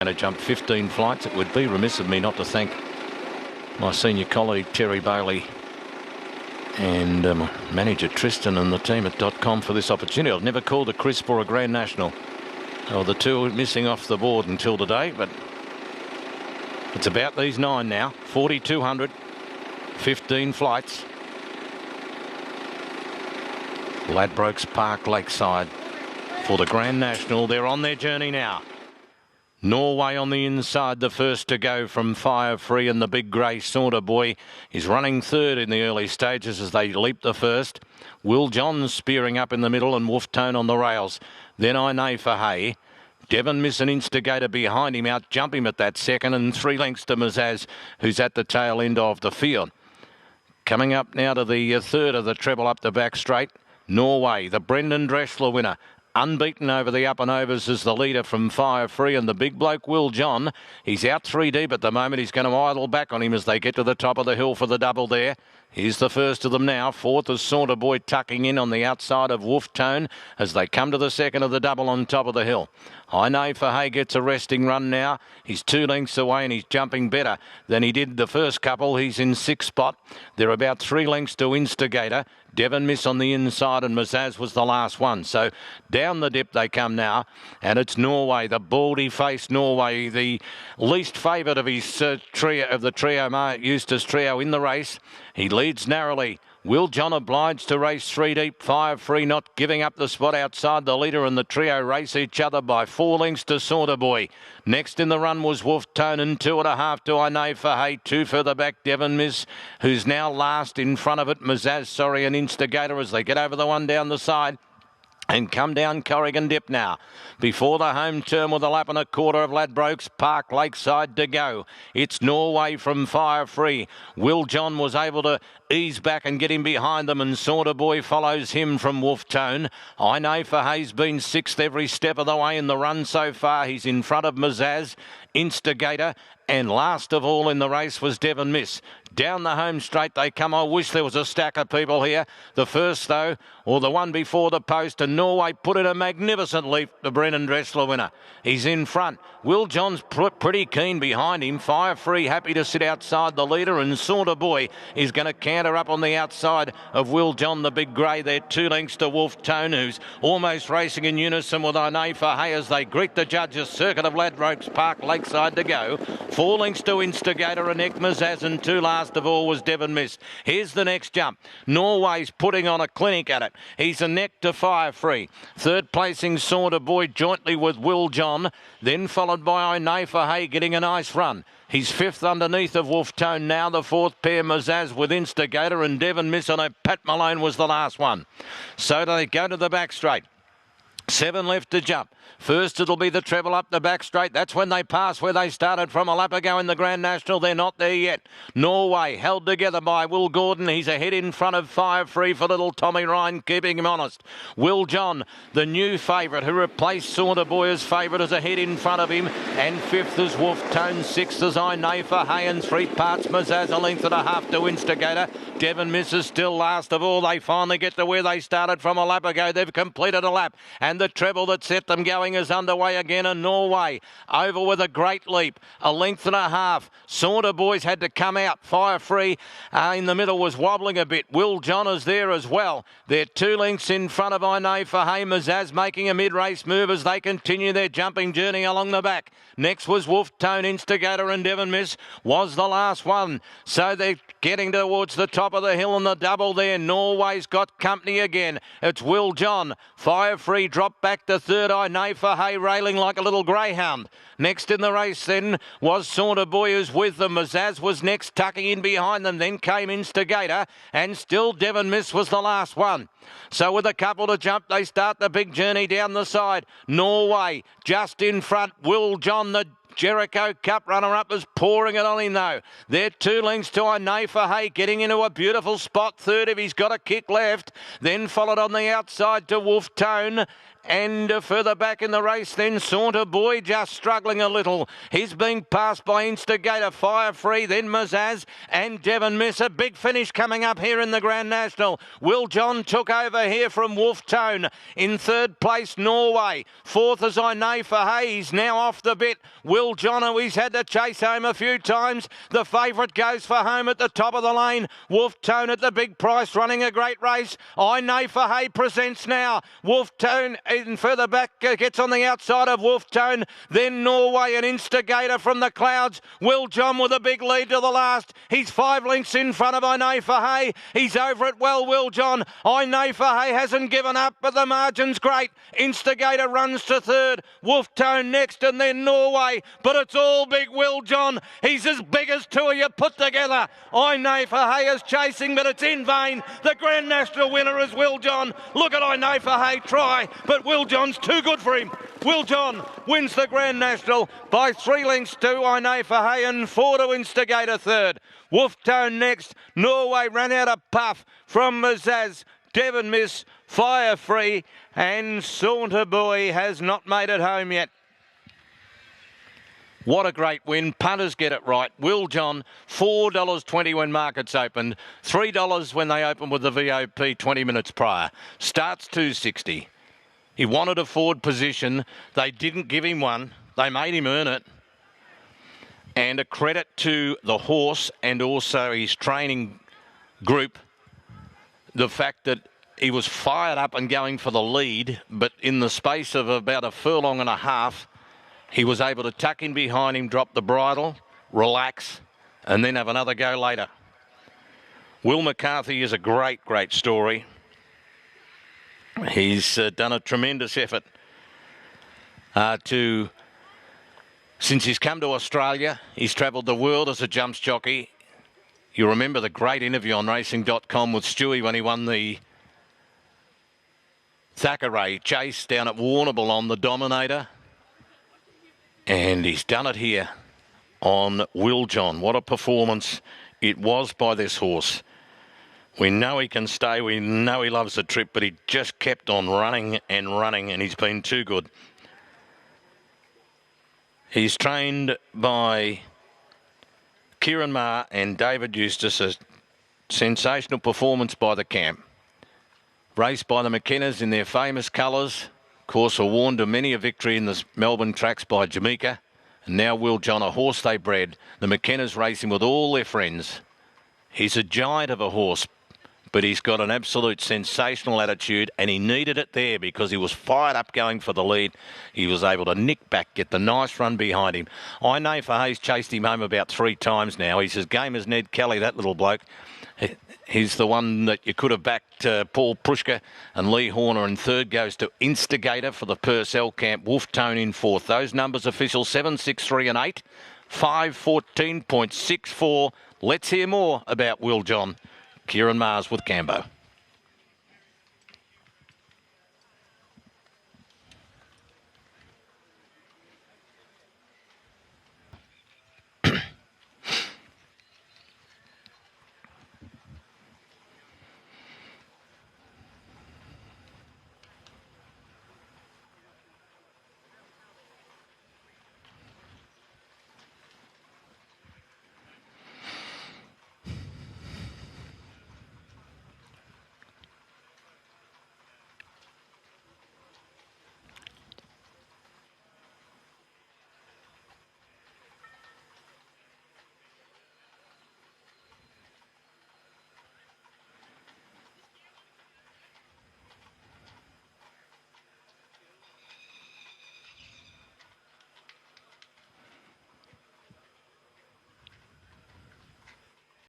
going to jump 15 flights. It would be remiss of me not to thank my senior colleague Terry Bailey and manager Tristan and the team at .com for this opportunity. I've never called a crisp or a Grand National. They were the two missing off the board until today, but it's about these 9 now. 4,200, 15 flights. Ladbrokes Park Lakeside for the Grand National. They're on their journey now. Norway on the inside, the first to go from Fire Free, and the big grey Saunter Boy is running third in the early stages as they leap the first. Will John spearing up in the middle and Wolf Tone on the rails. Then I Know for Hay. Devon Miss and Instigator behind him, out jump him at that second, and 3 lengths to Mazaz, who's at the tail end of the field. Coming up now to the third of the treble up the back straight. Norway, the Brendan Dressler winner. Unbeaten over the up and overs as the leader from Fire Free, and the big bloke Will John. He's out 3 deep at the moment. He's going to idle back on him as they get to the top of the hill for the double there. Here's the first of them now. Fourth is Saunter Boy tucking in on the outside of Wolf Tone as they come to the second of the double on top of the hill. I Know for Hay gets a resting run now. He's 2 lengths away and he's jumping better than he did the first couple. He's in 6th spot. They're about 3 lengths to Instigator. Devon Miss on the inside and Mazaz was the last one. So down the dip they come now, and it's Norway, the baldy-faced Norway, the least favourite of his trio, of the trio, Mark Eustace trio in the race. He leads narrowly. Will John obliged to race 3 deep. Fire Free not giving up the spot outside the leader, and the trio race each other by 4 lengths to Saunter Boy. Next in the run was Wolf Tone, and 2.5 to I Know for Hay. 2 further back, Devon Miss, who's now last in front of it. Mazaz, and Instigator as they get over the one down the side. And come down Corrigan Dip now. Before the home turn with a lap and a quarter of Ladbrokes Park Lakeside to go. It's Norway from Fire Free. Will John was able to ease back and get him behind them, and Saunter Boy follows him from Wolf Tone. I Know for Hay's been 6th every step of the way in the run so far. He's in front of Mazaz, Instigator, and last of all in the race was Devon Miss. Down the home straight they come. I wish there was a stack of people here. The first, though, or the one before the post, and Norway put in a magnificent leap, the Brendan Dressler winner. He's in front. Will John's pretty keen behind him. Fire Free happy to sit outside the leader, and Saunter Boy is going to canter up on the outside of Will John, the big grey. They're 2 lengths to Wolf Tone, who's almost racing in unison with I Know for Hay as they greet the judges. Circuit of Ladbrokes Park Lakeside to go. 4 lengths to Instigator and Mazaz, and 2 last of all was Devon Miss. Here's the next jump. Norway's putting on a clinic at it. He's a neck to Fire Free. Third placing Saunter Boy jointly with Will John, then followed by I Know for Hay getting a nice run. He's 5th underneath of Wolf Tone now. The 4th pair Mazaz with Instigator, and Devon Miss on a Pat Malone was the last one. So they go to the back straight. 7 left to jump. First it'll be the treble up the back straight. That's when they pass where they started from a lap ago in the Grand National. They're not there yet. Norway held together by Will Gordon. He's ahead in front of Fire Free for little Tommy Ryan, keeping him honest. Will John, the new favourite who replaced Saunter Boy as favourite, is ahead in front of him. And 5th is Wolf Tone. 6th is I Know for Hay, and 3 parts Mazaz, a length and a half to Instigator. Devon Miss is still last of all. They finally get to where they started from a lap ago. They've completed a lap, and the treble that set them going is underway again, and Norway over with a great leap, a length and a half. Saunter Boys had to come out. Fire Free in the middle was wobbling a bit. Will John is there as well. They're 2 lengths in front of I Know for Hay. Mazaz making a mid-race move as they continue their jumping journey along the back. Next was Wolf Tone. Instigator and Devon Miss was the last one. So they're getting towards the top of the hill, and the double there. Norway's got company again. It's Will John. Fire Free dropped back to 3rd. I Know for Hay railing like a little greyhound. Next in the race then was Saunter Boy, who's with them. Mazaz was next, tucking in behind them. Then came Instigator, and still Devon Miss was the last one. So with a couple to jump, they start the big journey down the side. Norway just in front. Will John, the Jericho Cup runner-up, is pouring it on him though. They're 2 lengths to I Know for Hay, getting into a beautiful spot. 3rd if he's got a kick left. Then followed on the outside to Wolf Tone. And further back in the race then, Saunter Boy just struggling a little. He's being passed by Instigator, Fire Free, then Mazaz and Devon Miss. A big finish coming up here in the Grand National. Will John took over here from Wolf Tone. In third place, Norway. Fourth is I Know for Hayes, now off the bit. Will John, who he's had to chase home a few times. The favourite goes for home at the top of the lane. Wolf Tone at the big price, running a great race. I Know for Hay presents now. Wolf Tone in further back gets on the outside of Wolf Tone. Then Norway and Instigator from the clouds. Will John with a big lead to the last. He's 5 lengths in front of I Know for Hay. He's over it well, Will John. I Know for Hay hasn't given up, but the margin's great. Instigator runs to third. Wolf Tone next, and then Norway. But it's all big Will John. He's as big as two of you put together. I Know for Hay is chasing, but it's in vain. The Grand National winner is Will John. Look at I Know for Hay try, but Will John's too good for him. Will John wins the Grand National by 3 lengths to I Know for Hay and 4 to Instigator third. Wolf Tone next. Norway ran out of puff from Mazaz. Devon Miss, Fire Free, and Saunter Boy has not made it home yet. What a great win. Punters get it right. Will John, $4.20 when markets opened, $3 when they opened with the VOP 20 minutes prior. Starts $2.60. He wanted a forward position. They didn't give him one. They made him earn it. And a credit to the horse and also his training group, the fact that he was fired up and going for the lead, but in the space of about a furlong and a half, he was able to tuck in behind him, drop the bridle, relax, and then have another go later. Will McCarthy is a great, great story. He's done a tremendous effort since he's come to Australia. He's travelled the world as a jumps jockey. You remember the great interview on racing.com with Stewie when he won the Thackeray chase down at Warrnambool on the Dominator. And he's done it here on Will John. What a performance it was by this horse. We know he can stay. We know he loves the trip, but he just kept on running, and he's been too good. He's trained by Kieran Maher and David Eustace. A sensational performance by the camp. Raced by the McKennas in their famous colours. Of course, are worn to many a victory in the Melbourne tracks by Jamaica. And now Will John, a horse they bred. The McKennas racing with all their friends. He's a giant of a horse, but he's got an absolute sensational attitude, and he needed it there because he was fired up going for the lead. He was able to nick back, get the nice run behind him. I Know for Hayes chased him home about 3 times now. He's as game as Ned Kelly, that little bloke. He's the one that you could have backed Paul Prushka, and Lee Horner in third goes to Instigator for the Purcell camp. Wolf Tone in fourth. Those numbers official 7, 6, 3 and 8. 5:14.64. Let's hear more about Will John. Kieran Mars with Cambo.